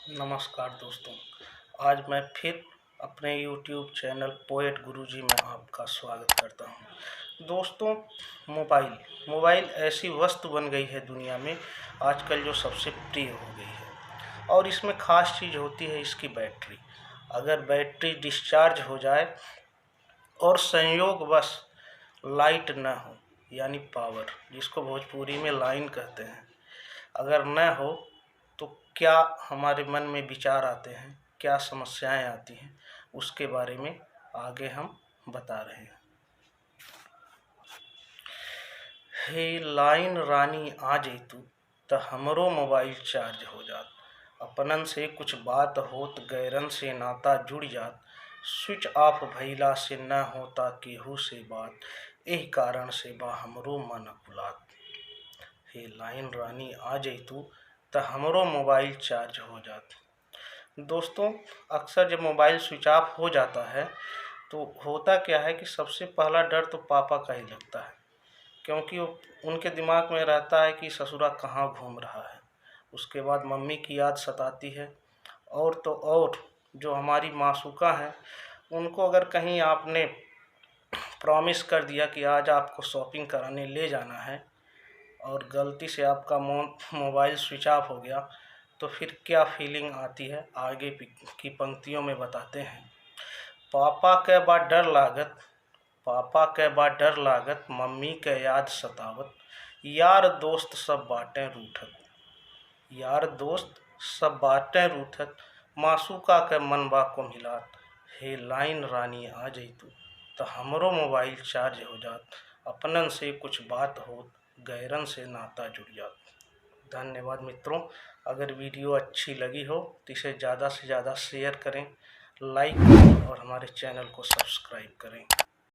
नमस्कार दोस्तों। आज मैं फिर अपने YouTube चैनल पोएट गुरुजी में आपका स्वागत करता हूं। दोस्तों, मोबाइल ऐसी वस्तु बन गई है दुनिया में आजकल जो सबसे प्रिय हो गई है। और इसमें ख़ास चीज़ होती है इसकी बैटरी। अगर बैटरी डिस्चार्ज हो जाए और संयोगवश लाइट न हो, यानी पावर, जिसको भोजपुरी में लाइन कहते हैं, अगर न हो तो क्या हमारे मन में विचार आते हैं, क्या समस्याएं आती हैं, उसके बारे में आगे हम बता रहे हैं। हे लाइन रानी आ जैतू त हमरो मोबाइल चार्ज हो जात, अपनन से कुछ बात होत गैरन से नाता जुड़ जात, स्विच ऑफ भइला से न होता केहू से बात, एही कारण से बा हमरो मन अकुलात। हे लाइन रानी आ जैतू तो हमरो मोबाइल चार्ज हो जाता। दोस्तों, अक्सर जब मोबाइल स्विच ऑफ हो जाता है तो होता क्या है कि सबसे पहला डर तो पापा का ही लगता है, क्योंकि उनके दिमाग में रहता है कि ससुरा कहाँ घूम रहा है। उसके बाद मम्मी की याद सताती है, और तो और जो हमारी मासूका हैं उनको अगर कहीं आपने प्रॉमिस कर दिया कि आज आपको शॉपिंग कराने ले जाना है और गलती से आपका मोबाइल स्विच ऑफ हो गया तो फिर क्या फीलिंग आती है, आगे की पंक्तियों में बताते हैं। पापा के बाद डर लागत, मम्मी के याद सतावत, यार दोस्त सब बाटें रूठत, मासूका के मनबा को मिलात। हे लाइन रानी आ जैतू तो हमरो मोबाइल चार्ज हो जात, अपनन से कुछ बात होत गैरन से नाता जुड़ जात। धन्यवाद मित्रों। अगर वीडियो अच्छी लगी हो तो इसे ज़्यादा से ज़्यादा शेयर करें, लाइक करें और हमारे चैनल को सब्सक्राइब करें।